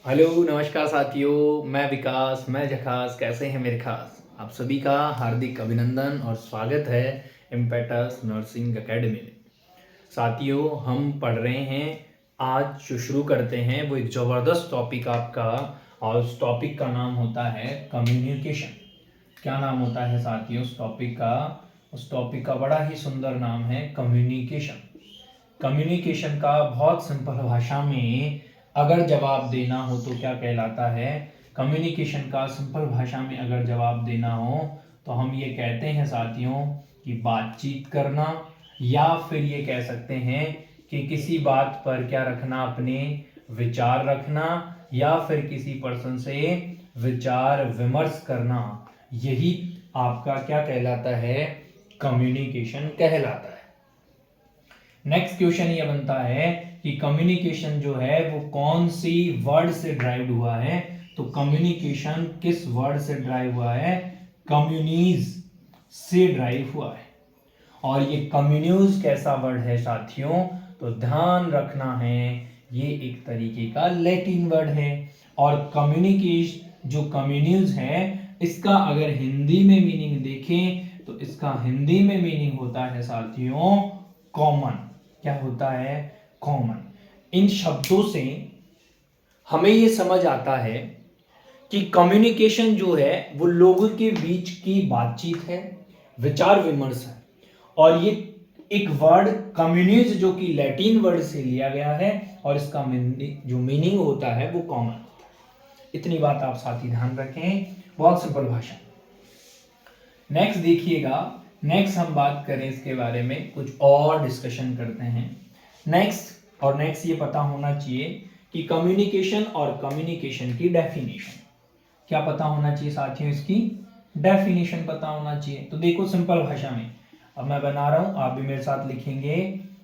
Hello नमस्कार साथियों, मैं विकास, मैं झकास, कैसे हैं मेरे खास। आप सभी का हार्दिक अभिनंदन और स्वागत है इम्पेटस नर्सिंग एकेडमी में। साथियों, हम पढ़ रहे हैं, आज जो शुरू करते हैं वो एक ज़बरदस्त टॉपिक आपका, और उस टॉपिक का नाम होता है कम्युनिकेशन। क्या नाम होता है साथियों उस टॉपिक का? उस टॉपिक का बड़ा ही सुंदर नाम है कम्युनिकेशन। कम्युनिकेशन का बहुत सिंपल भाषा में अगर जवाब देना हो तो क्या कहलाता है? कम्युनिकेशन का सिंपल भाषा में अगर जवाब देना हो तो हम ये कहते हैं साथियों कि बातचीत करना, या फिर ये कह सकते हैं कि किसी बात पर क्या रखना, अपने विचार रखना, या फिर किसी पर्सन से विचार विमर्श करना। यही आपका क्या कहलाता है? कम्युनिकेशन कहलाता है। नेक्स्ट क्वेश्चन ये बनता है कि कम्युनिकेशन जो है वो कौन सी वर्ड से ड्राइव हुआ है? तो कम्युनिकेशन किस वर्ड से ड्राइव हुआ है? कम्युनीज से ड्राइव हुआ है। और ये कम्युन्यूज कैसा वर्ड है साथियों? तो ध्यान रखना है, ये एक तरीके का लैटिन वर्ड है। और कम्युनिकेशन जो कम्युन्यूज है, इसका अगर हिंदी में मीनिंग देखें तो इसका हिंदी में मीनिंग होता है साथियों कॉमन। क्या होता है? कॉमन। इन शब्दों से हमें ये समझ आता है कि कम्युनिकेशन जो है वो लोगों के बीच की बातचीत है, विचार विमर्श है। और ये एक वर्ड कम्युनिज जो कि लैटिन वर्ड से लिया गया है, और इसका जो मीनिंग होता है वो कॉमन होता है। इतनी बात आप साथी ध्यान रखें, बहुत सिंपल भाषा। नेक्स्ट देखिएगा, नेक्स्ट हम बात करें इसके बारे में, कुछ और डिस्कशन करते हैं। नेक्स्ट ये पता होना चाहिए कि कम्युनिकेशन और कम्युनिकेशन की डेफिनेशन क्या पता होना चाहिए साथियों? इसकी डेफिनेशन पता होना चाहिए। तो देखो सिंपल भाषा में अब मैं बना रहा हूं, आप भी मेरे साथ लिखेंगे।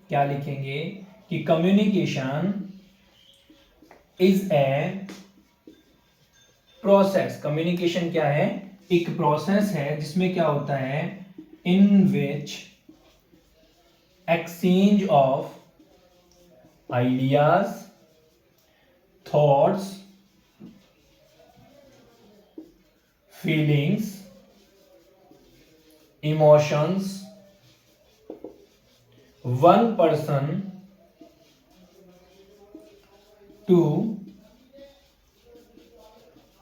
क्या लिखेंगे? कि communication is a process. Communication क्या है? एक प्रोसेस है जिसमें क्या होता है? In which exchange of ideas, thoughts, feelings, emotions, one person to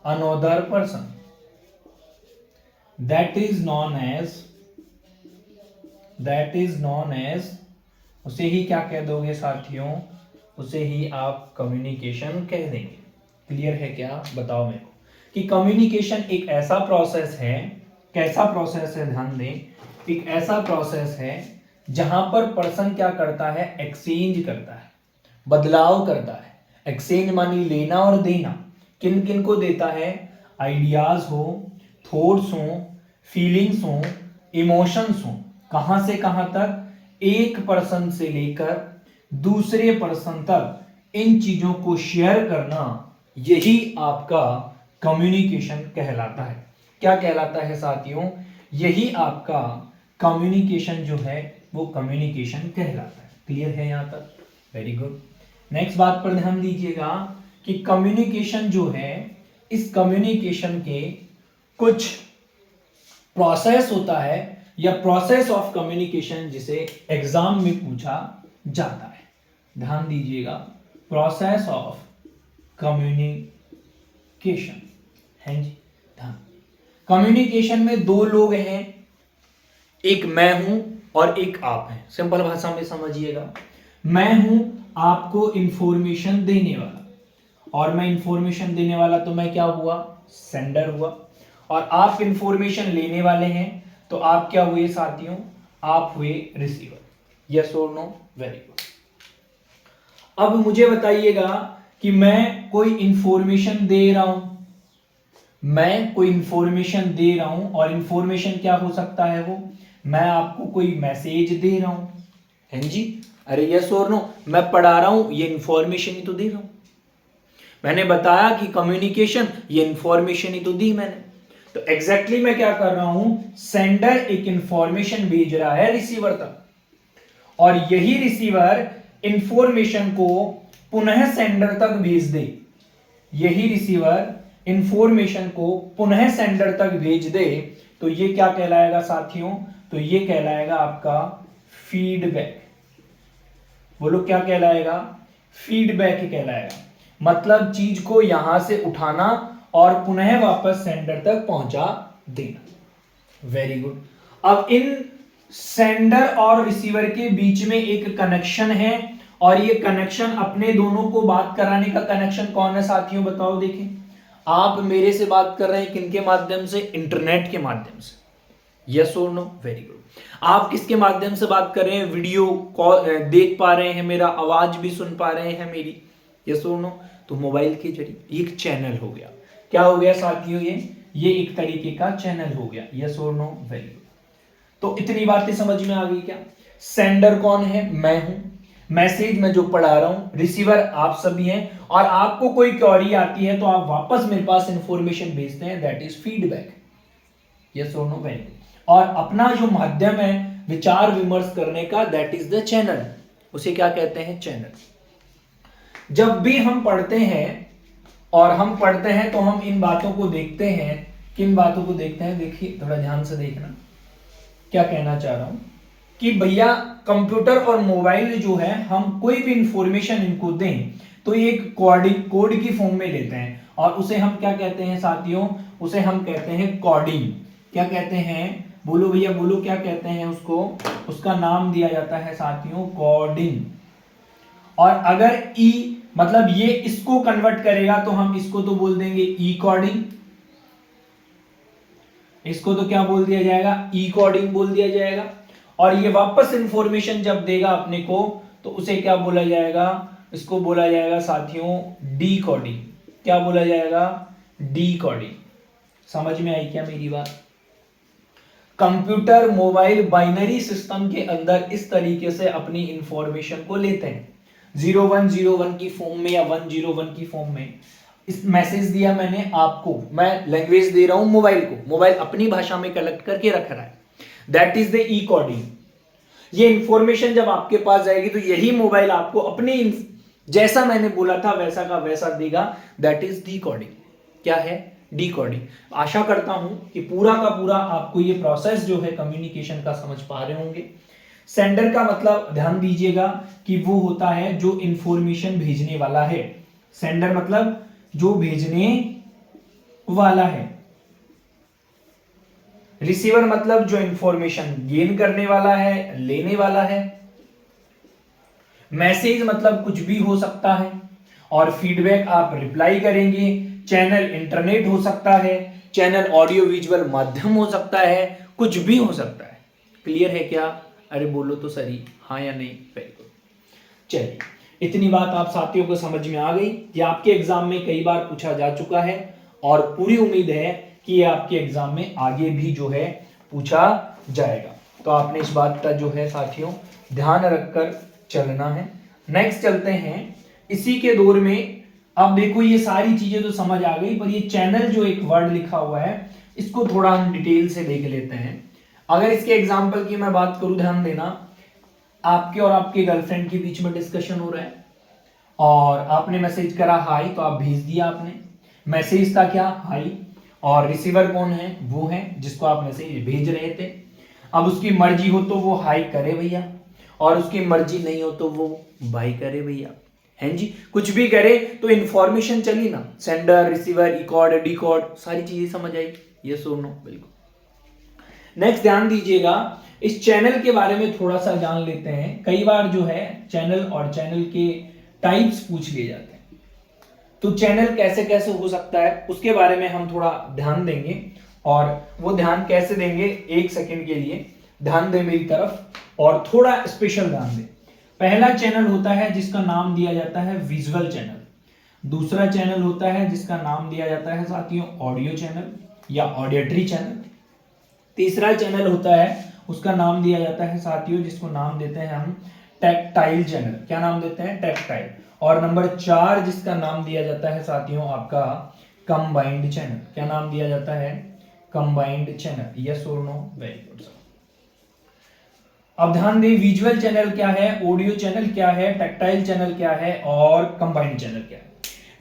another person, that is known as उसे ही क्या कह दोगे साथियों? उसे ही आप कम्युनिकेशन कह देंगे। क्लियर है क्या? बताओ मेरे को कि कम्युनिकेशन एक ऐसा प्रोसेस है, कैसा प्रोसेस है? ध्यान दें, एक ऐसा प्रोसेस है जहां पर पर्सन क्या करता है? एक्सचेंज करता है, बदलाव करता है। एक्सचेंज मानी लेना और देना। किन किन को देता है? आइडियाज हो, थॉट्स हो, फीलिंग्स हो, इमोशंस हो। कहां से कहां तक? एक पर्सन से लेकर दूसरे पर्सन तक इन चीजों को शेयर करना, यही आपका कम्युनिकेशन कहलाता है। क्या कहलाता है साथियों? यही आपका कम्युनिकेशन जो है वो कम्युनिकेशन कहलाता है। क्लियर है यहां तक? Very good. नेक्स्ट बात पर ध्यान दीजिएगा कि कम्युनिकेशन जो है, इस कम्युनिकेशन के कुछ प्रोसेस होता है, या प्रोसेस ऑफ कम्युनिकेशन जिसे एग्जाम में पूछा जाता है। ध्यान दीजिएगा, प्रोसेस ऑफ कम्युनिकेशन है जी। ध्यान, कम्युनिकेशन में दो लोग हैं, एक मैं हूं और एक आप हैं। सिंपल भाषा में समझिएगा, मैं हूं आपको इंफॉर्मेशन देने वाला, और मैं इंफॉर्मेशन देने वाला तो मैं क्या हुआ? सेंडर हुआ। और आप इंफॉर्मेशन लेने वाले हैं तो आप क्या हुए साथियों? आप हुए रिसीवर। यस और नो? Very good. अब मुझे बताइएगा कि मैं कोई इंफॉर्मेशन दे रहा हूं, मैं कोई इंफॉर्मेशन दे रहा हूं, और इंफॉर्मेशन क्या हो सकता है? वो मैं आपको कोई मैसेज दे रहा हूं, हैं जी? अरे यस और नो? मैं पढ़ा रहा हूं, ये इंफॉर्मेशन ही तो दे रहा हूं। मैंने बताया कि कम्युनिकेशन, ये इंफॉर्मेशन ही तो दी मैंने। तो एग्जैक्टली मैं क्या कर रहा हूं? सेंडर एक इंफॉर्मेशन भेज रहा है रिसीवर तक, और यही रिसीवर इंफॉर्मेशन को पुनः सेंडर तक भेज दे। यही रिसीवर इंफॉर्मेशन को पुनः सेंडर तक भेज दे तो ये क्या कहलाएगा साथियों? तो ये कहलाएगा आपका फीडबैक। बोलो क्या कहलाएगा? फीडबैक कहलाएगा। मतलब चीज को यहां से उठाना और पुनः वापस सेंडर तक पहुंचा देना। Very good. अब इन सेंडर और रिसीवर के बीच में एक कनेक्शन है और ये कनेक्शन अपने दोनों को बात कराने का कनेक्शन कौन है साथियों? बताओ देखें। आप मेरे से बात कर रहे हैं किनके माध्यम से? इंटरनेट के माध्यम से। यस और नो? Very good. आप किसके माध्यम से बात कर रहे हैं? वीडियो कॉल देख पा रहे हैं, मेरा आवाज भी सुन पा रहे हैं मेरी। यस और नो? तो मोबाइल के जरिए एक चैनल हो गया। क्या हो गया साथियों? ये एक तरीके का चैनल हो गया। यस और नो? Very good. तो इतनी बातें समझ में आ गई क्या? सेंडर कौन है? मैं हूं। मैसेज में जो पढ़ा रहा हूं, रिसीवर आप सभी हैं, और आपको कोई क्वेरी आती है तो आप वापस मेरे पास इंफॉर्मेशन भेजते हैं, दैट इज फीडबैक। यस और नो? Very good. और अपना जो माध्यम है विचार विमर्श करने का, दैट इज द चैनल। उसे क्या कहते हैं? चैनल। जब भी हम पढ़ते हैं और हम पढ़ते हैं तो हम इन बातों को देखते हैं। किन बातों को देखते हैं? देखिए थोड़ा ध्यान से देखना क्या कहना चाह रहा हूं कि भैया कंप्यूटर और मोबाइल जो है, हम कोई भी इंफॉर्मेशन इनको दें तो ये एक कोड की फॉर्म में लेते हैं और उसे हम क्या कहते हैं साथियों? उसे हम कहते हैं कोडिंग। क्या कहते हैं? बोलो भैया बोलो, क्या कहते हैं उसको? उसका नाम दिया जाता है साथियों कोडिंग। और अगर ई मतलब ये इसको कन्वर्ट करेगा तो हम इसको तो बोल देंगे ई कोडिंग। इसको तो क्या बोल दिया जाएगा? ई कोडिंग बोल दिया जाएगा। और ये वापस इंफॉर्मेशन जब देगा अपने को तो उसे क्या बोला जाएगा? इसको बोला जाएगा साथियों डी कोडिंग। क्या बोला जाएगा? D coding. समझ में आई क्या मेरी बात? कंप्यूटर मोबाइल बाइनरी सिस्टम के अंदर इस तरीके से अपनी इंफॉर्मेशन को लेते हैं। 0101 की फॉर्म में या 101 की फॉर्म में। इस मैसेज दिया मैंने आपको, मैं लैंग्वेज दे रहा हूं मोबाइल को, मोबाइल अपनी भाषा में कलेक्ट करके रख रहा है, that is the E coding. ये इंफॉर्मेशन जब आपके पास जाएगी तो यही मोबाइल आपको अपने जैसा मैंने बोला था वैसा का वैसा देगा, दैट इज डी कोडिंग। क्या है? D coding. आशा करता हूं कि पूरा का पूरा आपको ये प्रोसेस जो है कम्युनिकेशन का समझ पा रहे होंगे। सेंडर का मतलब ध्यान दीजिएगा कि वो होता है जो इंफॉर्मेशन भेजने वाला है। सेंडर मतलब जो भेजने वाला है। रिसीवर मतलब जो इंफॉर्मेशन गेन करने वाला है, लेने वाला है। मैसेज मतलब कुछ भी हो सकता है और फीडबैक आप रिप्लाई करेंगे। चैनल इंटरनेट हो सकता है, चैनल ऑडियो विजुअल माध्यम हो सकता है, कुछ भी हो सकता है। क्लियर है क्या? अरे बोलो तो सही, हाँ या नहीं? Very good. चलिए इतनी बात आप साथियों को समझ में आ गई। ये आपके एग्जाम में कई बार पूछा जा चुका है और पूरी उम्मीद है कि ये आपके एग्जाम में आगे भी जो है पूछा जाएगा। तो आपने इस बात का जो है साथियों ध्यान रखकर चलना है। नेक्स्ट चलते हैं इसी के दौर में। अब देखो ये सारी चीजें तो समझ आ गई, पर ये चैनल जो एक वर्ड लिखा हुआ है इसको थोड़ा हम डिटेल से देख लेते हैं। अगर इसके एग्जाम्पल की मैं बात करूं, ध्यान देना, आपके और आपके गर्लफ्रेंड के बीच में डिस्कशन हो रहा है और आपने मैसेज करा हाई, तो आप भेज दिया आपने। मैसेज था क्या? हाई। और रिसीवर कौन है? वो है जिसको आप मैसेज भेज रहे थे। अब उसकी मर्जी हो तो वो हाई करे भैया, और उसकी मर्जी नहीं हो तो वो बाय करे भैया, हैं जी। कुछ भी करे तो इंफॉर्मेशन चली ना, सेंडर रिसीवर इकॉर्ड डिकॉर्ड सारी चीजें समझ आई? यस और नो? बिल्कुल। नेक्स्ट ध्यान दीजिएगा, इस चैनल के बारे में थोड़ा सा जान लेते हैं। कई बार जो है चैनल और चैनल के टाइप्स पूछ लिए जाते हैं, तो चैनल कैसे कैसे हो सकता है उसके बारे में हम थोड़ा ध्यान देंगे। और वो ध्यान कैसे देंगे? एक सेकंड के लिए ध्यान दें मेरी तरफ और थोड़ा स्पेशल ध्यान दें। पहला चैनल होता है जिसका नाम दिया जाता है विजुअल चैनल। दूसरा चैनल होता है जिसका नाम दिया जाता है साथियों ऑडियो चैनल या ऑडियटरी चैनल। तीसरा चैनल होता है उसका नाम दिया जाता है साथियों जिसको नाम देते हैं हम टैक्टाइल चैनल। क्या नाम देते हैं? टैक्टाइल। और नंबर 4 जिसका नाम दिया जाता है साथियों आपका कंबाइंड चैनल। क्या नाम दिया जाता है? Combined channel. यस और नो? Very good sir. अब ध्यान दें, विजुअल चैनल क्या है, ऑडियो चैनल क्या है, टैक्टाइल चैनल क्या है और कंबाइंड चैनल क्या है।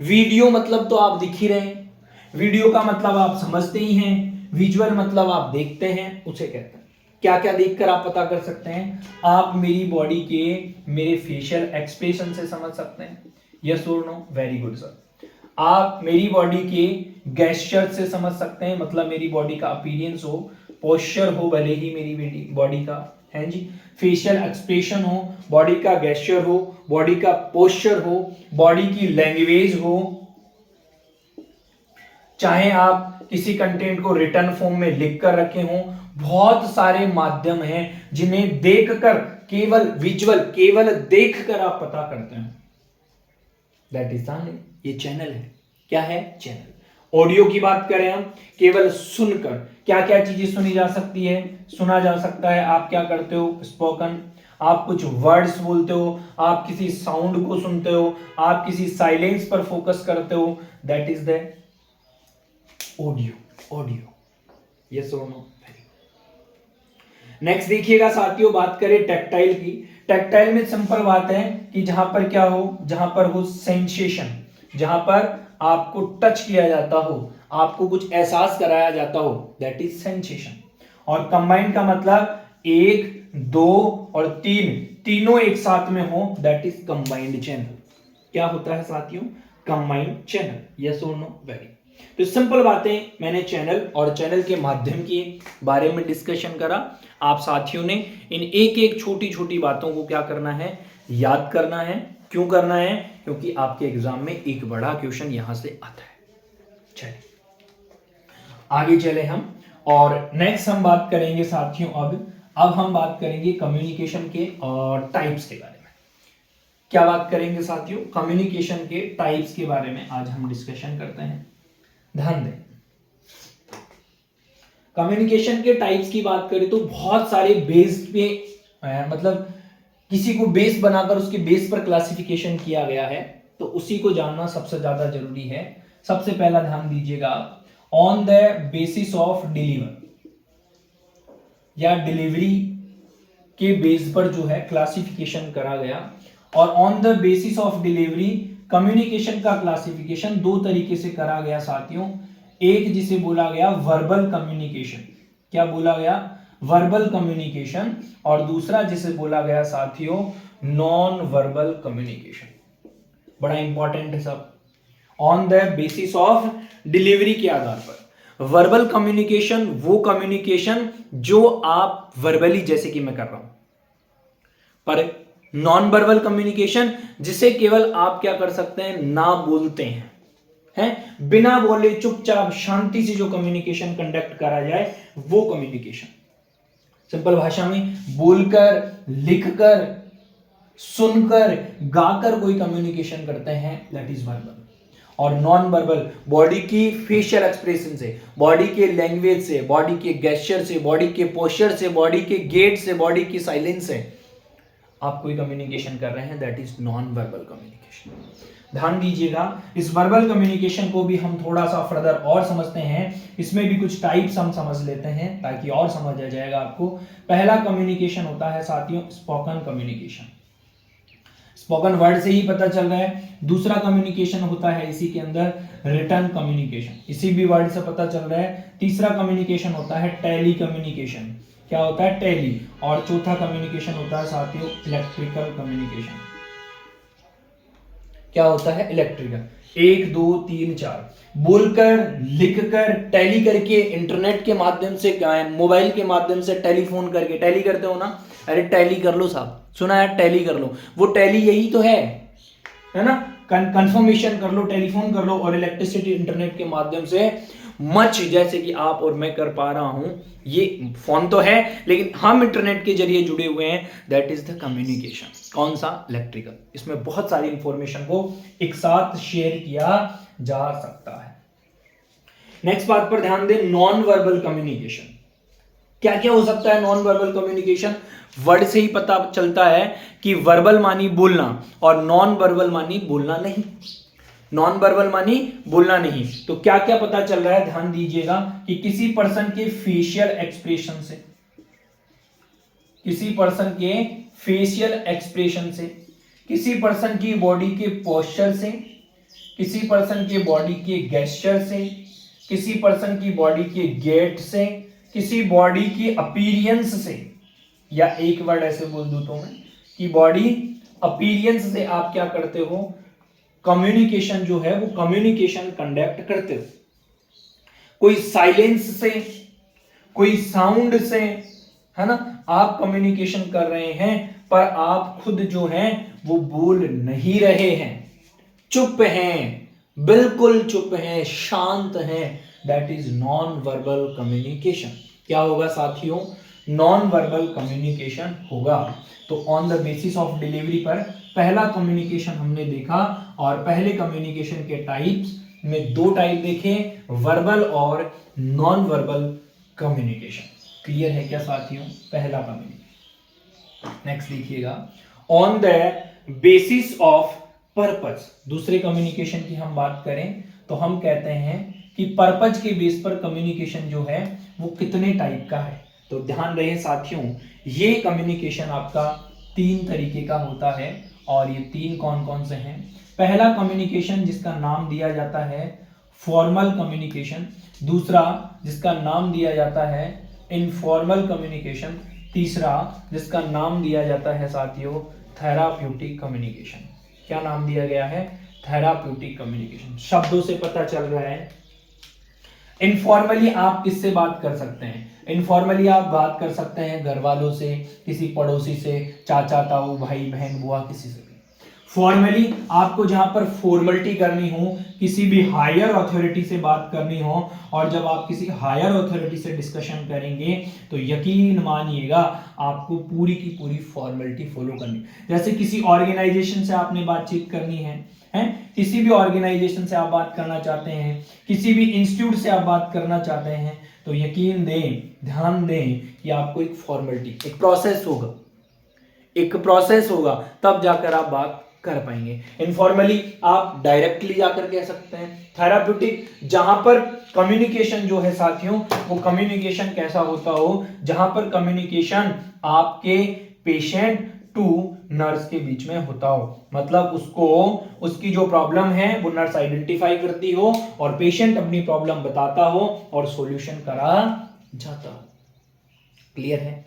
वीडियो मतलब तो आप दिख ही रहे हैं, वीडियो का मतलब आप समझते ही हैं, विजुअल मतलब आप देखते हैं, उसे कहते हैं। क्या क्या देखकर आप पता कर सकते हैं? आप मेरी बॉडी के मेरे फेशियल एक्सप्रेशन से समझ सकते हैं। यस और नो? Very good sir. आप मेरी बॉडी के गेस्चर से समझ सकते हैं, मतलब मेरी बॉडी का अपीयरेंस हो, पोस्चर हो भले ही मेरी बॉडी का, है जी, फेशियल एक्सप्रेशन हो, बॉडी का गेस्चर हो, बॉडी का पोस्चर हो, बॉडी की लैंग्वेज हो, चाहे आप किसी कंटेंट को रिटर्न फॉर्म में लिख कर रखे हो, बहुत सारे माध्यम हैं जिन्हें देखकर, केवल विजुअल, केवल देखकर आप पता करते हैं। दैट इज द, ये चैनल है। क्या है? चैनल। ऑडियो की बात करें हम, केवल सुनकर क्या क्या चीजें सुनी जा सकती है, सुना जा सकता है। आप क्या करते हो? स्पोकन, आप कुछ वर्ड्स बोलते हो, आप किसी साउंड को सुनते हो, आप किसी साइलेंस पर फोकस करते हो, that is the audio. Audio, yes और नो? नेक्स्ट देखिएगा साथियों, बात करें टैक्टाइल की। टैक्टाइल में सिंपल बात है कि जहां पर क्या हो, जहां पर हो सेंसेशन, जहां पर आपको टच किया जाता हो, आपको कुछ एहसास कराया जाता हो, दैट इज सेंसेशन। और कंबाइंड का मतलब एक, दो और तीन, तीनों एक साथ में हो, दैट इज कंबाइंड चैनल। क्या होता है साथियों? Combined channel. यस और नो? वेरी। तो सिंपल बातें मैंने चैनल और चैनल के माध्यम के बारे में डिस्कशन करा। आप साथियों ने इन एक एक छोटी छोटी बातों को क्या करना है? याद करना है। क्यों करना है? क्योंकि आपके एग्जाम में एक बड़ा क्वेश्चन यहां से आता है। चलिए आगे चले हम, और नेक्स्ट हम बात करेंगे साथियों, अब हम बात करेंगे कम्युनिकेशन के और टाइप्स के बारे में। क्या बात करेंगे साथियों? कम्युनिकेशन के टाइप्स के बारे में आज हम डिस्कशन करते हैं। ध्यान दें, कम्युनिकेशन के टाइप्स की बात करें तो बहुत सारे बेस पे, मतलब किसी को बेस बनाकर उसके बेस पर क्लासिफिकेशन किया गया है, तो उसी को जानना सबसे ज्यादा जरूरी है। सबसे पहला ध्यान दीजिएगा, on the basis of deliver, या डिलीवरी के बेस पर जो है क्लासिफिकेशन करा गया। और on the basis of delivery communication का क्लासिफिकेशन दो तरीके से करा गया साथियों। एक जिसे बोला गया वर्बल कम्युनिकेशन, क्या बोला गया? Verbal communication. और दूसरा जिसे बोला गया साथियों नॉन वर्बल कम्युनिकेशन। बड़ा इंपॉर्टेंट है सब। On the basis of delivery के आधार पर वर्बल कम्युनिकेशन, वो कम्युनिकेशन जो आप वर्बली, जैसे कि मैं कर रहा हूं, पर नॉन वर्बल कम्युनिकेशन जिसे केवल आप क्या कर सकते हैं? ना बोलते हैं, बिना बोले चुपचाप शांति से जो कम्युनिकेशन कंडक्ट करा जाए, वो कम्युनिकेशन। सिंपल भाषा में बोलकर, लिखकर, सुनकर, गाकर कोई कम्युनिकेशन करते हैं, दैट इज वर्बल। और नॉन वर्बल बॉडी की फेशियल एक्सप्रेशन से, बॉडी के लैंग्वेज से, बॉडी के गेस्चर से, बॉडी के पोस्चर से, बॉडी के गेट से, बॉडी की साइलेंस से आप कोई कम्युनिकेशन कर रहे हैं, that is non verbal communication. ध्यान दीजिएगा, इस वर्बल कम्युनिकेशन को भी हम थोड़ा सा फर्दर और समझते हैं। इसमें भी कुछ टाइप्स हम समझ लेते हैं ताकि और समझ आ जाएगा आपको। पहला कम्युनिकेशन होता है साथियों स्पोकन कम्युनिकेशन, स्पोकन वर्ड से ही पता चल रहा है। दूसरा कम्युनिकेशन होता है इसी के अंदर रिटन कम्युनिकेशन, इसी भी वर्ड से पता चल रहा है। तीसरा कम्युनिकेशन होता है टेली कम्युनिकेशन, क्या होता है? टेली। और चौथा कम्युनिकेशन होता है साथियों इलेक्ट्रिकल कम्युनिकेशन, क्या होता है? इलेक्ट्रिकल। 1 2 3 4 बोलकर, लिखकर, टैली करके, इंटरनेट के माध्यम से, मोबाइल के माध्यम से, टेलीफोन करके, टैली करते हो ना, अरे टैली कर लो साहब, सुना है टैली कर लो, वो टैली यही तो है ना? कंफर्मेशन कर लो, टेलीफोन कर लो, और इलेक्ट्रिसिटी इंटरनेट के माध्यम से मच, जैसे कि आप और मैं कर पा रहा हूं, ये फोन तो है लेकिन हम इंटरनेट के जरिए जुड़े हुए हैं, दैट इज द कम्युनिकेशन। कौन सा? इलेक्ट्रिकल। इसमें बहुत सारी इंफॉर्मेशन को एक साथ शेयर किया जा सकता है। नेक्स्ट बात पर ध्यान दें, नॉन वर्बल कम्युनिकेशन। क्या क्या हो सकता है नॉन वर्बल कम्युनिकेशन? वर्ड से ही पता चलता है कि वर्बल मानी बोलना और नॉन वर्बल मानी बोलना नहीं। नॉन वर्बल मानी बोलना नहीं, तो क्या क्या पता चल रहा है? ध्यान दीजिएगा कि किसी पर्सन के फेशियल एक्सप्रेशन से, किसी पर्सन के फेशियल एक्सप्रेशन से, किसी पर्सन की बॉडी के पोस्चर से, किसी पर्सन के बॉडी के गेस्चर से, किसी पर्सन की बॉडी के गेट से, किसी बॉडी की अपीरियंस से, या एक वर्ड ऐसे बोल दूं तो मैं कि बॉडी अपीरियंस से आप क्या करते हो, कम्युनिकेशन जो है वो कम्युनिकेशन कंडक्ट करते हो। कोई साइलेंस से, कोई साउंड से, है ना, आप कम्युनिकेशन कर रहे हैं पर आप खुद जो हैं वो बोल नहीं रहे हैं, चुप हैं, बिल्कुल चुप हैं, शांत हैं, that is non verbal communication. क्या होगा साथियों, नॉन वर्बल कम्युनिकेशन होगा। तो on the basis of delivery पर पहला कम्युनिकेशन हमने देखा, और पहले कम्युनिकेशन के टाइप्स में दो टाइप देखे, वर्बल और नॉन वर्बल कम्युनिकेशन। क्लियर है क्या साथियों, पहला कम्युनिकेशन। नेक्स्ट देखिएगा, on the basis of purpose. दूसरे कम्युनिकेशन की हम बात करें तो हम कहते हैं कि पर्पज के बेस पर कम्युनिकेशन जो है वो कितने टाइप का है। तो ध्यान रहे साथियों, ये कम्युनिकेशन आपका 3 तरीके का होता है, और ये 3 कौन कौन से हैं। पहला कम्युनिकेशन जिसका नाम दिया जाता है फॉर्मल कम्युनिकेशन, दूसरा जिसका नाम दिया जाता है इनफॉर्मल कम्युनिकेशन, तीसरा जिसका नाम दिया जाता है साथियों थेराप्यूटिक कम्युनिकेशन। क्या नाम दिया गया है, थेराप्यूटिक कम्युनिकेशन। शब्दों से पता चल रहा है। इनफॉर्मली आप किससे बात कर सकते हैं, इनफॉर्मली आप बात कर सकते हैं घर वालों से, किसी पड़ोसी से, चाचा ताऊ भाई बहन बुआ, किसी से भी। फॉर्मली आपको जहां पर फॉर्मेलिटी करनी हो, किसी भी हायर अथॉरिटी से बात करनी हो, और जब आप किसी हायर अथॉरिटी से डिस्कशन करेंगे तो यकीन मानिएगा आपको पूरी की पूरी फॉर्मेलिटी फॉलो करनी। जैसे किसी ऑर्गेनाइजेशन से आपने बातचीत करनी है, किसी भी ऑर्गेनाइजेशन से आप बात करना चाहते हैं, किसी भी इंस्टीट्यूट से आप बात करना चाहते हैं, तो यकीन दें, ध्यान दें कि आपको एक फॉर्मेलिटी, एक प्रोसेस होगा, तब जाकर आप बात कर पाएंगे। इनफॉर्मली आप डायरेक्टली जाकर कह सकते हैं। थेराप्यूटिक, जहां पर कम्युनिकेशन जो है साथियों, वो कम्युनिकेशन कैसा होता हो, जहां पर कम्युनिकेशन आपके पेशेंट टू नर्स के बीच में होता हो, मतलब उसको उसकी जो प्रॉब्लम है वो नर्स आइडेंटिफाई करती हो और पेशेंट अपनी प्रॉब्लम बताता हो और सॉल्यूशन करा जाता हो। क्लियर है।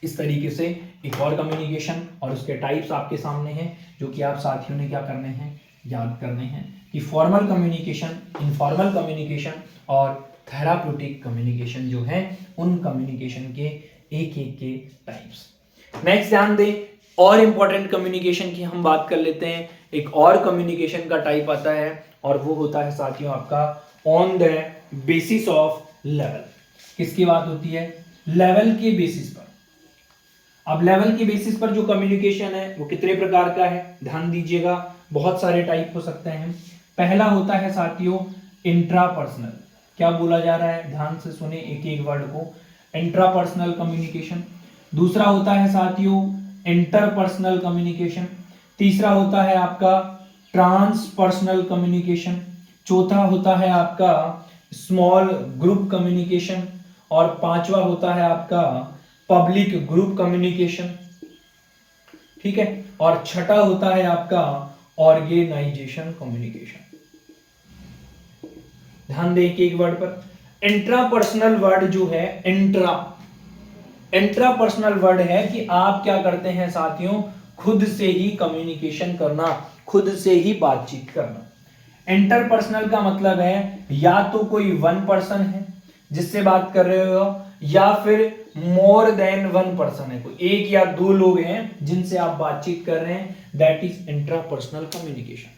इस तरीके से एक और कम्युनिकेशन और उसके टाइप्स आपके सामने हैं, जो कि आप साथियों ने क्या करने हैं, याद करने हैं कि फॉर्मल कम्युनिकेशन, इनफॉर्मल कम्युनिकेशन और थेराप्यूटिक कम्युनिकेशन जो है, उन कम्युनिकेशन के एक एक के टाइप्स। नेक्स्ट ध्यान दें, और इंपॉर्टेंट कम्युनिकेशन की हम बात कर लेते हैं। एक और कम्युनिकेशन का टाइप आता है और वो होता है साथियों आपका on the basis of level. किसकी बात होती है, लेवल के बेसिस पर। अब लेवल के बेसिस पर जो कम्युनिकेशन है वो कितने प्रकार का है, ध्यान दीजिएगा, बहुत सारे टाइप हो सकते हैं। पहला होता है साथियों इंट्रापर्सनल। क्या बोला जा रहा है, ध्यान से सुने एक एक वर्ड को, इंट्रापर्सनल कम्युनिकेशन। दूसरा होता है साथियों इंटरपर्सनल कम्युनिकेशन। तीसरा होता है आपका ट्रांसपर्सनल कम्युनिकेशन। चौथा होता है आपका स्मॉल ग्रुप कम्युनिकेशन, और पांचवा होता है आपका पब्लिक ग्रुप कम्युनिकेशन, ठीक है, और छठा होता है आपका ऑर्गेनाइजेशन कम्युनिकेशन। ध्यान दें एक वर्ड पर। इंट्रापर्सनल वर्ड जो है, इंट्रापर्सनल वर्ड है कि आप क्या करते हैं साथियों, खुद से ही कम्युनिकेशन करना, खुद से ही बातचीत करना। इंटरपर्सनल का मतलब है या तो कोई वन पर्सन है जिससे बात कर रहे हो, या फिर मोर देन वन पर्सन है, कोई एक या दो लोग हैं जिनसे आप बातचीत कर रहे हैं, that is intrapersonal communication.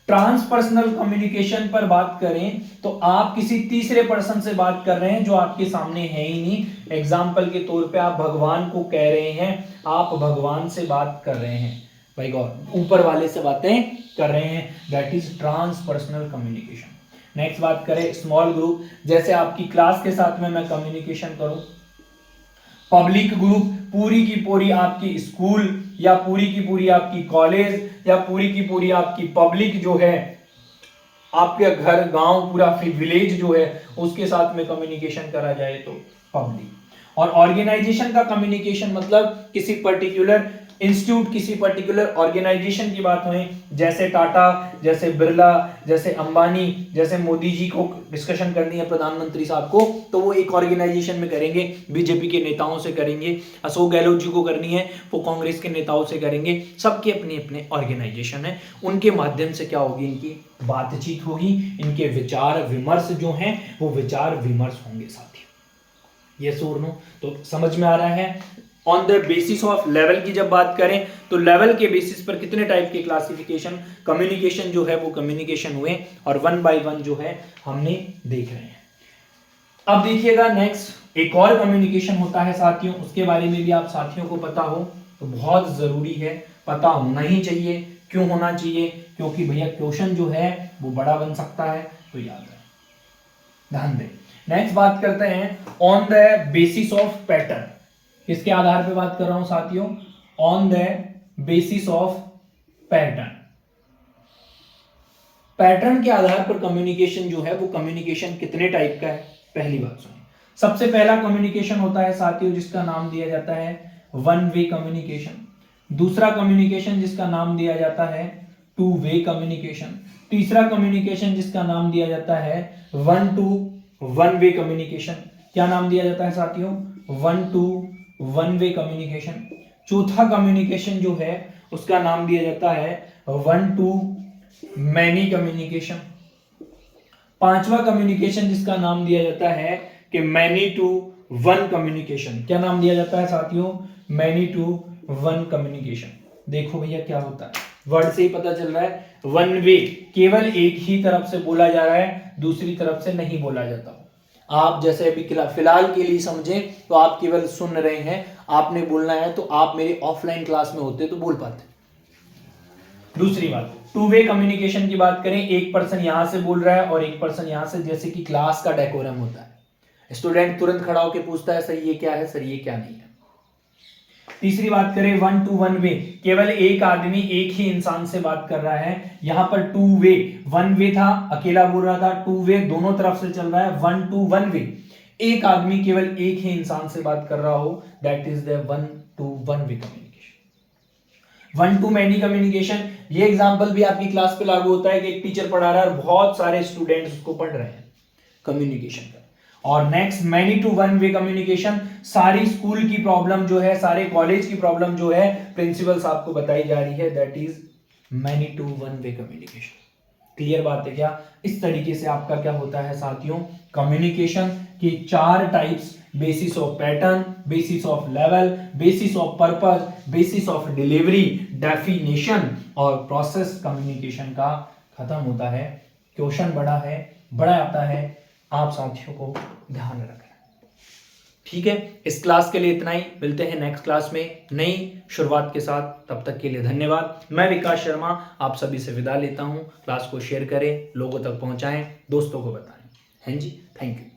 Transpersonal communication पर बात करें तो आप किसी तीसरे पर्सन से बात कर रहे हैं जो आपके सामने है ही नहीं। एग्जाम्पल के तौर पे आप भगवान को कह रहे हैं, आप भगवान से बात कर रहे हैं, भाई गॉड, ऊपर वाले से बातें कर रहे हैं, दैट इज ट्रांसपर्सनल कम्युनिकेशन। नेक्स्ट बात करें स्मॉल ग्रुप, जैसे आपकी क्लास के साथ में मैं कम्युनिकेशन करूं। पब्लिक ग्रुप, पूरी की पूरी आपकी स्कूल या पूरी की पूरी आपकी कॉलेज या पूरी की पूरी आपकी पब्लिक जो है, आपके घर गांव पूरा विलेज जो है उसके साथ में कम्युनिकेशन करा जाए तो पब्लिक। और ऑर्गेनाइजेशन का कम्युनिकेशन मतलब किसी पर्टिकुलर इंस्टीट्यूट किसी पर्टिकुलर ऑर्गेनाइजेशन की बात हुई, जैसे टाटा, जैसे बिरला, जैसे अंबानी, जैसे मोदी जी को डिस्कशन करनी है प्रधानमंत्री साहब को, तो वो एक ऑर्गेनाइजेशन में करेंगे, बीजेपी के नेताओं से करेंगे, अशोक गहलोत जी को करनी है वो कांग्रेस के नेताओं से करेंगे, सबके अपने अपने ऑर्गेनाइजेशन है, उनके माध्यम से क्या होगी, इनकी बातचीत होगी, इनके विचार विमर्श जो हैं वो विचार विमर्श होंगे साथियों। यस और नो, तो समझ में आ रहा है। On the basis of level की जब बात करें तो लेवल के बेसिस पर कितने टाइप के क्लासिफिकेशन कम्युनिकेशन जो है वो कम्युनिकेशन हुए और वन बाय वन जो है हमने देख रहे हैं। अब देखिएगा नेक्स्ट एक और कम्युनिकेशन होता है साथियों, उसके बारे में भी आप साथियों को पता हो तो बहुत जरूरी है, पता होना ही चाहिए। क्यों होना चाहिए? क्योंकि भैया क्वेश्चन जो है वो बड़ा बन सकता है, तो याद है, ध्यान दें। नेक्स्ट बात करते हैं on the basis of pattern. किसके आधार पे बात कर रहा हूं साथियों? On the basis of pattern. Pattern के आधार पर कम्युनिकेशन जो है वो कम्युनिकेशन कितने टाइप का है, पहली बात सुनिए। सबसे पहला कम्युनिकेशन होता है साथियों जिसका नाम दिया जाता है वन वे कम्युनिकेशन। दूसरा कम्युनिकेशन जिसका नाम दिया जाता है टू वे कम्युनिकेशन। तीसरा कम्युनिकेशन जिसका नाम दिया जाता है one two one way communication. क्या नाम दिया जाता है साथियों? One two one way communication. चौथा कम्युनिकेशन जो है उसका नाम दिया जाता है वन टू मैनी कम्युनिकेशन। पांचवा कम्युनिकेशन जिसका नाम दिया जाता है कि मैनी टू वन कम्युनिकेशन। क्या नाम दिया जाता है साथियों? Many to one communication. देखो भैया क्या होता है, वर्ड से ही पता चल रहा है, वन वे केवल एक ही तरफ से बोला जा रहा है, दूसरी तरफ से नहीं बोला जाता। आप जैसे अभी फिलहाल के लिए समझें तो आप केवल सुन रहे हैं, आपने बोलना है तो आप मेरे ऑफलाइन क्लास में होते तो बोल पाते। दूसरी बात, टू वे कम्युनिकेशन की बात करें, एक पर्सन यहां से बोल रहा है और एक पर्सन यहां से, जैसे कि क्लास का डेकोरम होता है, स्टूडेंट तुरंत खड़ा होकर पूछता है सर ये क्या है, सर ये क्या नहीं है। तीसरी बात करें वन टू वन वे, केवल एक आदमी एक ही इंसान से बात कर रहा है। यहां पर टू वे, वन वे था अकेला बोल रहा था, टू वे दोनों तरफ से चल रहा है, वन टू वन वे एक आदमी केवल एक ही इंसान से बात कर रहा हो, that is the one two one way communication. One two many communication, ये एग्जांपल भी आपकी क्लास पे लागू होता है कि एक टीचर पढ़ा रहा है और बहुत सारे स्टूडेंट्स उसको पढ़ रहे हैं, कम्युनिकेशन का। और next many to one way communication, सारी स्कूल की प्रॉब्लम जो है, सारे कॉलेज की प्रॉब्लम जो है प्रिंसिपल साहब को बताई जा रही है, that is many to one way communication. Clear बात है क्या? इस तरीके से आपका क्या होता है साथियों, कम्युनिकेशन की चार types, basis of pattern, basis of level, basis of purpose, basis of delivery, definition और प्रोसेस कम्युनिकेशन का खत्म होता है। क्वेश्चन बड़ा है, बड़ा आता है, आप साथियों को ध्यान रखना। ठीक है, इस क्लास के लिए इतना ही, मिलते हैं नेक्स्ट क्लास में नई शुरुआत के साथ। तब तक के लिए धन्यवाद। मैं विकास शर्मा आप सभी से विदा लेता हूं। क्लास को शेयर करें, लोगों तक पहुंचाएं, दोस्तों को बताएं। हैं जी, थैंक यू।